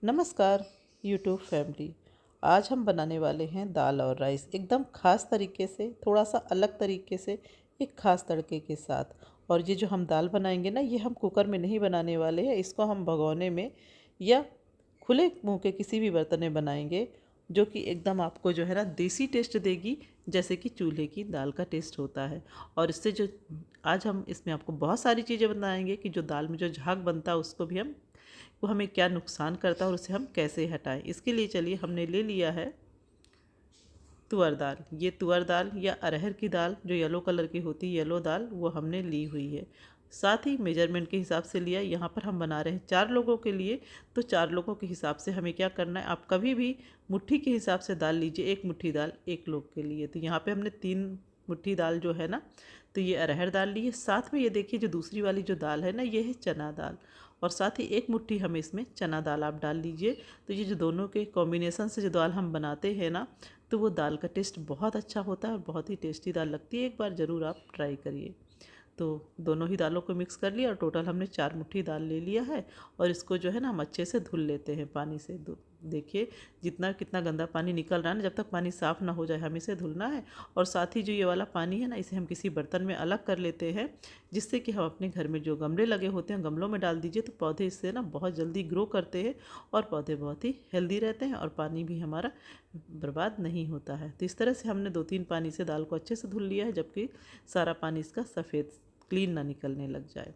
नमस्कार YouTube family. आज हम बनाने वाले हैं दाल और राइस एकदम ख़ास तरीके से, थोड़ा सा अलग तरीके से, एक ख़ास तड़के के साथ। और ये जो हम दाल बनाएंगे ना, ये हम कुकर में नहीं बनाने वाले हैं। इसको हम भगोने में या खुले मुंह के किसी भी बर्तन में बनाएंगे, जो कि एकदम आपको जो है ना देसी टेस्ट देगी, जैसे कि चूल्हे की दाल का टेस्ट होता है। और इससे जो आज हम इसमें आपको बहुत सारी चीज़ें बताएंगे कि जो दाल में जो झाग बनता है उसको भी हम, वो हमें क्या नुकसान करता है और उसे हम कैसे हटाएं। इसके लिए चलिए हमने ले लिया है तुअर दाल। ये तुअर दाल या अरहर की दाल जो येलो कलर की होती है, येलो दाल, वो हमने ली हुई है। साथ ही मेजरमेंट के हिसाब से लिया। यहाँ पर हम बना रहे हैं 4 लोगों के लिए, तो 4 लोगों के हिसाब से हमें क्या करना है, आप कभी भी मुट्ठी के हिसाब से दाल लीजिए। 1 मुट्ठी दाल 1 लोग के लिए। तो यहाँ पे हमने 3 मुट्ठी दाल जो है ना, तो ये अरहर दाल ली है। साथ में ये देखिए जो दूसरी वाली जो दाल है ना, ये है चना दाल। और साथ ही 1 मुट्ठी हमें इसमें चना दाल आप डाल लीजिए। तो ये जो दोनों के कॉम्बिनेशन से जो दाल हम बनाते हैं ना, तो वो दाल का टेस्ट बहुत अच्छा होता है और बहुत ही टेस्टी दाल लगती है। एक बार ज़रूर आप ट्राई करिए। तो दोनों ही दालों को मिक्स कर लिया और टोटल हमने 4 मुट्ठी दाल ले लिया है। और इसको जो है ना हम अच्छे से धुल लेते हैं पानी से। देखिए जितना कितना गंदा पानी निकल रहा है ना, जब तक पानी साफ़ ना हो जाए हमें इसे धुलना है। और साथ ही जो ये वाला पानी है ना, इसे हम किसी बर्तन में अलग कर लेते हैं, जिससे कि हम अपने घर में जो गमले लगे होते हैं, गमलों में डाल दीजिए। तो पौधे इससे ना बहुत जल्दी ग्रो करते हैं और पौधे बहुत ही हेल्दी रहते हैं और पानी भी हमारा बर्बाद नहीं होता है। तो इस तरह से हमने 2-3 पानी से दाल को अच्छे से धुल लिया है, जबकि सारा पानी इसका सफ़ेद क्लीन ना निकलने लग जाए।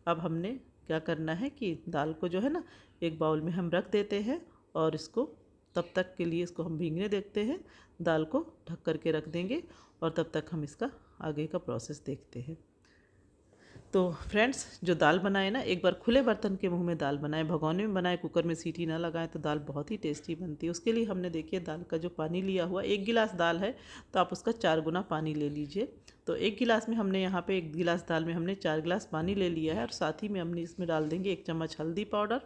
अब हमने क्या करना है कि दाल को जो है ना एक बाउल में हम रख देते हैं और इसको तब तक के लिए इसको हम भीगने देखते हैं। दाल को ढक कर के रख देंगे और तब तक हम इसका आगे का प्रोसेस देखते हैं। तो फ्रेंड्स, जो दाल बनाए ना, एक बार खुले बर्तन के मुंह में दाल बनाए, भगोने में बनाए, कुकर में सीटी ना लगाएं, तो दाल बहुत ही टेस्टी बनती है। उसके लिए हमने देखिए दाल का जो पानी लिया हुआ, 1 गिलास दाल है तो आप उसका 4 गुना पानी ले लीजिए। तो 1 गिलास में हमने यहाँ पे 1 गिलास दाल में हमने 4 गिलास पानी ले लिया है। और साथ ही में हमने इसमें डाल देंगे 1 चम्मच हल्दी पाउडर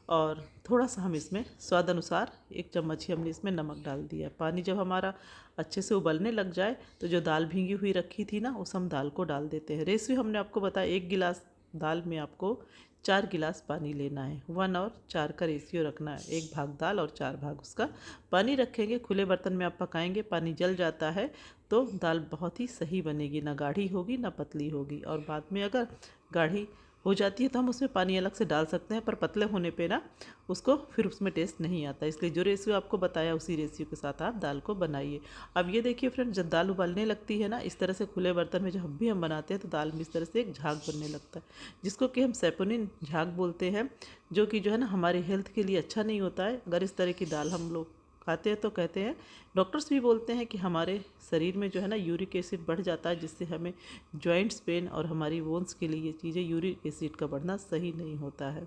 और थोड़ा सा हम इसमें स्वाद अनुसार 1 चम्मच ही हमने इसमें नमक डाल दिया है। पानी जब हमारा अच्छे से उबलने लग जाए तो जो दाल भीगी हुई रखी थी ना, उस हम दाल को डाल देते हैं। रेसिपी हमने आपको बताया 1 गिलास दाल में आपको 4 गिलास पानी लेना है। 1 और 4 का रेशियो रखना है। 1 भाग दाल और 4 भाग उसका पानी रखेंगे। खुले बर्तन में आप पकाएंगे, पानी जल जाता है तो दाल बहुत ही सही बनेगी, ना गाढ़ी होगी ना पतली होगी। और बाद में अगर गाढ़ी हो जाती है तो हम उसमें पानी अलग से डाल सकते हैं, पर पतले होने पे ना उसको फिर उसमें टेस्ट नहीं आता। इसलिए जो रेसियो आपको बताया उसी रेसियो के साथ आप दाल को बनाइए। अब ये देखिए फ्रेंड, जब दाल उबलने लगती है ना, इस तरह से खुले बर्तन में जब भी हम बनाते हैं तो दाल में इस तरह से एक झाग बनने लगता है, जिसको कि हम सेपोनिन झाग बोलते हैं, जो कि जो है ना हमारी हेल्थ के लिए अच्छा नहीं होता है। अगर इस तरह की दाल हम लोग खाते हैं तो कहते हैं, डॉक्टर्स भी बोलते हैं कि हमारे शरीर में जो है ना यूरिक एसिड बढ़ जाता है, जिससे हमें जॉइंट्स पेन और हमारी बोन्स के लिए ये चीज़ें, यूरिक एसिड का बढ़ना सही नहीं होता है।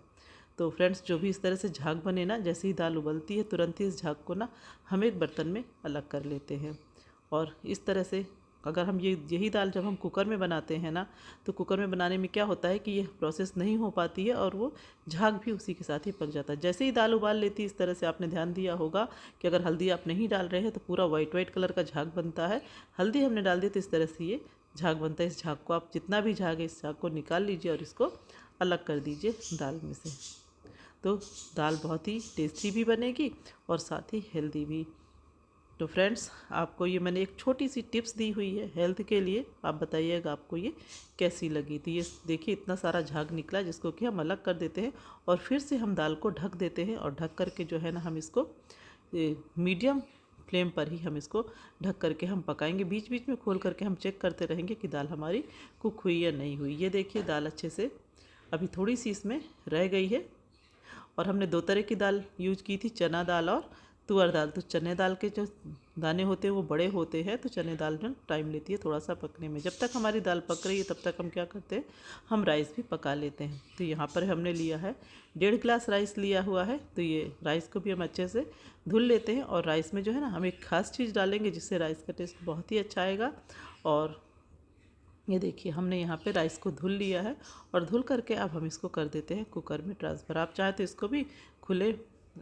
तो फ्रेंड्स, जो भी इस तरह से झाग बने ना, जैसे ही दाल उबलती है तुरंत ही इस झाग को ना हम एक बर्तन में अलग कर लेते हैं। और इस तरह से अगर हम यही दाल जब हम कुकर में बनाते हैं ना, तो कुकर में बनाने में क्या होता है कि ये प्रोसेस नहीं हो पाती है और वो झाग भी उसी के साथ ही पक जाता है। जैसे ही दाल उबाल लेती है, इस तरह से आपने ध्यान दिया होगा कि अगर हल्दी आप नहीं डाल रहे हैं तो पूरा वाइट वाइट कलर का झाग बनता है। हल्दी हमने डाल दी तो इस तरह से ये झाग बनता है। इस झाग को आप जितना भी झाग है, इस झाग को निकाल लीजिए और इसको अलग कर दीजिए दाल में से। तो दाल बहुत ही टेस्टी भी बनेगी और साथ ही हेल्दी भी। तो फ्रेंड्स, आपको ये मैंने एक छोटी सी टिप्स दी हुई है हेल्थ के लिए। आप बताइएगा आपको ये कैसी लगी। तो ये देखिए इतना सारा झाग निकला, जिसको कि हम अलग कर देते हैं और फिर से हम दाल को ढक देते हैं। और ढक कर के जो है ना हम इसको मीडियम फ्लेम पर ही हम इसको ढक करके हम पकाएंगे। बीच बीच में खोल करके हम चेक करते रहेंगे कि दाल हमारी कुक हुई या नहीं हुई। ये देखिए दाल अच्छे से अभी थोड़ी सी इसमें रह गई है। और हमने 2 तरह की दाल यूज की थी, चना दाल और तुअर दाल। तो चने दाल के जो दाने होते हैं वो बड़े होते हैं, तो चने दाल में टाइम लेती है थोड़ा सा पकने में। जब तक हमारी दाल पक रही है तब तक हम क्या करते हैं, हम राइस भी पका लेते हैं। तो यहाँ पर हमने लिया है 1.5 गिलास राइस लिया हुआ है। तो ये राइस को भी हम अच्छे से धुल लेते हैं। और राइस में जो है ना हम एक ख़ास चीज़ डालेंगे, जिससे राइस का टेस्ट बहुत ही अच्छा आएगा। और ये देखिए हमने यहाँ पे राइस को धुल लिया है और धुल करके अब हम इसको कर देते हैं कुकर में ट्रांसफ़र। आप चाहे तो इसको भी खुले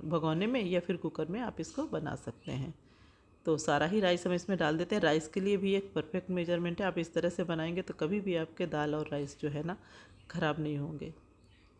भगोने में या फिर कुकर में आप इसको बना सकते हैं। तो सारा ही राइस हम इसमें डाल देते हैं। राइस के लिए भी एक परफेक्ट मेजरमेंट है। आप इस तरह से बनाएंगे तो कभी भी आपके दाल और राइस जो है ना ख़राब नहीं होंगे।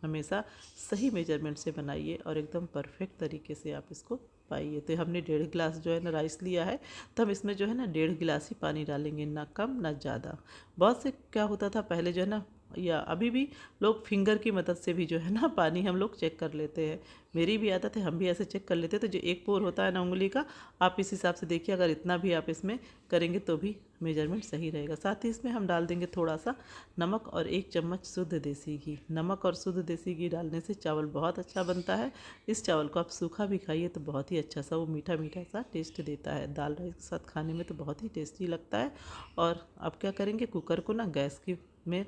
हमेशा सही मेजरमेंट से बनाइए और एकदम परफेक्ट तरीके से आप इसको पाइए। तो हमने 1.5 गिलास जो है ना राइस लिया है, तो हम इसमें जो है ना 1.5 गिलास ही पानी डालेंगे, ना कम ना ज़्यादा। बहुत से क्या होता था पहले जो है ना, या अभी भी लोग फिंगर की मदद से भी जो है ना पानी हम लोग चेक कर लेते हैं। मेरी भी आदत है, हम भी ऐसे चेक कर लेते हैं। तो जो एक पोर होता है ना उंगली का, आप इस हिसाब से देखिए, अगर इतना भी आप इसमें करेंगे तो भी मेजरमेंट सही रहेगा। साथ ही इसमें हम डाल देंगे थोड़ा सा नमक और 1 चम्मच शुद्ध देसी घी। नमक और शुद्ध देसी घी डालने से चावल बहुत अच्छा बनता है। इस चावल को आप सूखा भी खाइए तो बहुत ही अच्छा सा वो मीठा मीठा सा टेस्ट देता है। दाल राइस के साथ खाने में तो बहुत ही टेस्टी लगता है। और अब क्या करेंगे, कुकर को ना गैस की में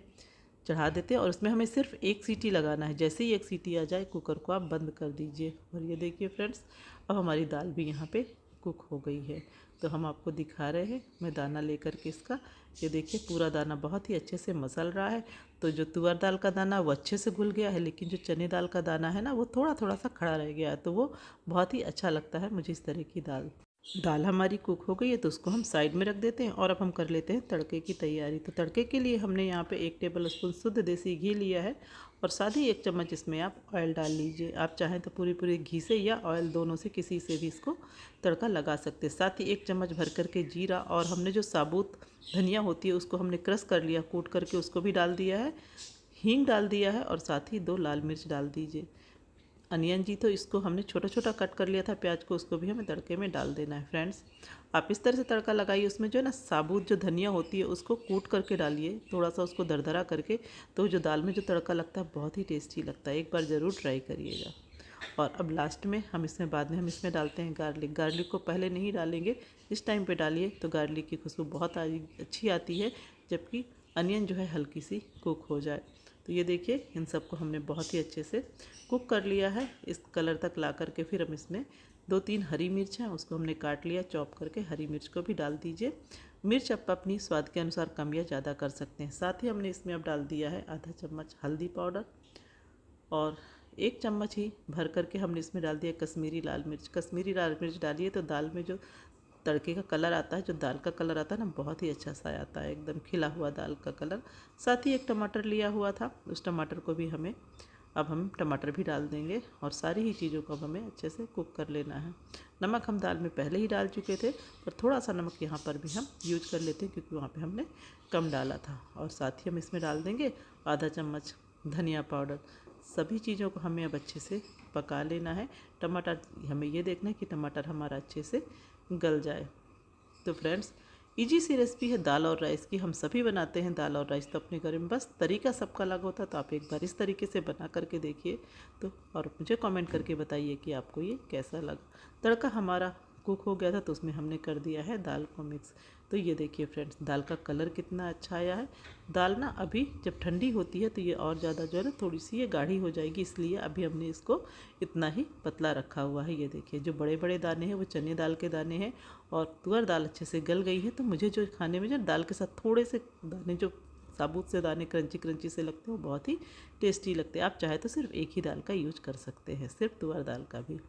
चढ़ा देते हैं और उसमें हमें सिर्फ 1 सीटी लगाना है। जैसे ही 1 सीटी आ जाए कुकर को आप बंद कर दीजिए। और ये देखिए फ्रेंड्स, अब हमारी दाल भी यहाँ पे कुक हो गई है। तो हम आपको दिखा रहे हैं, मैं दाना लेकर के इसका, ये देखिए पूरा दाना बहुत ही अच्छे से मसल रहा है। तो जो तुअर दाल का दाना वो अच्छे से घुल गया है, लेकिन जो चने दाल का दाना है ना वो थोड़ा थोड़ा सा खड़ा रह गया है। तो वो बहुत ही अच्छा लगता है मुझे इस तरह की दाल। दाल हमारी कुक हो गई है तो उसको हम साइड में रख देते हैं और अब हम कर लेते हैं तड़के की तैयारी। तो तड़के के लिए हमने यहाँ पे 1 टेबल स्पून शुद्ध देसी घी लिया है और साथ ही 1 चम्मच इसमें आप ऑयल डाल लीजिए। आप चाहें तो पूरी घी से या ऑयल दोनों से किसी से भी इसको तड़का लगा सकते हैं। साथ ही 1 चम्मच भर करके जीरा, और हमने जो साबुत धनिया होती है उसको हमने क्रश कर लिया, कूट करके उसको भी डाल दिया है। हींग डाल दिया है और साथ ही 2 लाल मिर्च डाल दीजिए। अनियन जी तो इसको हमने छोटा छोटा कट कर लिया था प्याज को, उसको भी हमें तड़के में डाल देना है। फ्रेंड्स, आप इस तरह से तड़का लगाइए। उसमें जो है ना साबुत जो धनिया होती है उसको कूट करके डालिए, थोड़ा सा उसको दरदरा करके। तो जो दाल में जो तड़का लगता है बहुत ही टेस्टी लगता है, एक बार ज़रूर ट्राई करिएगा। और अब लास्ट में हम इसमें बाद में हम इसमें डालते हैं गार्लिक। गार्लिक को पहले नहीं डालेंगे, इस टाइम पे डालिए तो गार्लिक की खुशबू बहुत अच्छी आती है, जबकि अनियन जो है हल्की सी कुक हो जाए। तो ये देखिए इन सबको हमने बहुत ही अच्छे से कुक कर लिया है। इस कलर तक ला करके फिर हम इसमें 2-3 हरी मिर्च हैं उसको हमने काट लिया चॉप करके, हरी मिर्च को भी डाल दीजिए। मिर्च आप अपनी स्वाद के अनुसार कम या ज़्यादा कर सकते हैं। साथ ही हमने इसमें अब डाल दिया है आधा चम्मच हल्दी पाउडर और 1 चम्मच ही भर करके हमने इसमें डाल दिया कश्मीरी लाल मिर्च। कश्मीरी लाल मिर्च डालिए तो दाल में जो तड़के का कलर आता है, जो दाल का कलर आता है ना, बहुत ही अच्छा सा आता है, एकदम खिला हुआ दाल का कलर। साथ ही 1 टमाटर लिया हुआ था, उस टमाटर को भी अब हम टमाटर भी डाल देंगे और सारी ही चीज़ों को अब हमें अच्छे से कुक कर लेना है। नमक हम दाल में पहले ही डाल चुके थे, पर थोड़ा सा नमक यहाँ पर भी हम यूज कर लेते हैं क्योंकि वहाँ पे हमने कम डाला था। और साथ ही हम इसमें डाल देंगे आधा चम्मच धनिया पाउडर। सभी चीज़ों को हमें अब अच्छे से पका लेना है। टमाटर, हमें ये देखना है कि टमाटर हमारा अच्छे से गल जाए। तो फ्रेंड्स, इजी सी रेसिपी है दाल और राइस की, हम सभी बनाते हैं दाल और राइस तो अपने घर में, बस तरीका सबका अलग होता है। तो आप एक बार इस तरीके से बना करके देखिए तो, और मुझे कमेंट करके बताइए कि आपको ये कैसा लगा। तड़का हमारा कुक हो गया था तो उसमें हमने कर दिया है दाल को मिक्स। तो ये देखिए फ्रेंड्स, दाल का कलर कितना अच्छा आया है। दाल ना अभी जब ठंडी होती है तो ये और ज़्यादा जो है ना थोड़ी सी ये गाढ़ी हो जाएगी, इसलिए अभी हमने इसको इतना ही पतला रखा हुआ है। ये देखिए जो बड़े बड़े दाने हैं वो चने दाल के दाने हैं और तुअर दाल अच्छे से गल गई है। तो मुझे जो खाने में जो दाल के साथ थोड़े से दाने जो साबुत से दाने क्रंची क्रंची से लगते हैं वो बहुत ही टेस्टी लगते हैं। आप चाहे तो सिर्फ एक ही दाल का यूज कर सकते हैं, सिर्फ तुअर दाल का भी।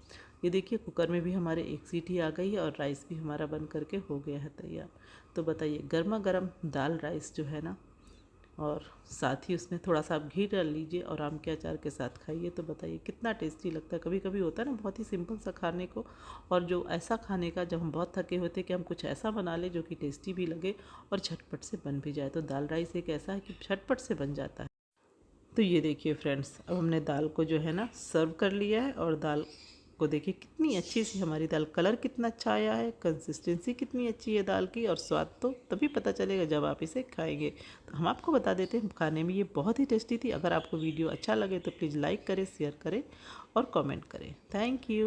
ये देखिए कुकर में भी हमारे 1 सीटी आ गई है और राइस भी हमारा बन करके हो गया है तैयार। तो बताइए, गर्मा गर्म दाल राइस जो है ना, और साथ ही उसमें थोड़ा सा आप घी डाल लीजिए और आम के अचार के साथ खाइए तो बताइए कितना टेस्टी लगता है। कभी कभी होता है ना बहुत ही सिंपल सा खाने को, और जो ऐसा खाने का जब हम बहुत थके होते हैं कि हम कुछ ऐसा बना लें जो कि टेस्टी भी लगे और झटपट से बन भी जाए। तो दाल राइस एक ऐसा है कि झटपट से बन जाता है। तो ये देखिए फ्रेंड्स, अब हमने दाल को जो है ना सर्व कर लिया है और दाल को देखिए कितनी अच्छी सी हमारी दाल, कलर कितना अच्छा आया है, कंसिस्टेंसी कितनी अच्छी है दाल की, और स्वाद तो तभी पता चलेगा जब आप इसे खाएंगे। तो हम आपको बता देते हैं खाने में ये बहुत ही टेस्टी थी। अगर आपको वीडियो अच्छा लगे तो प्लीज़ लाइक करें, शेयर करें और कमेंट करें। Thank you.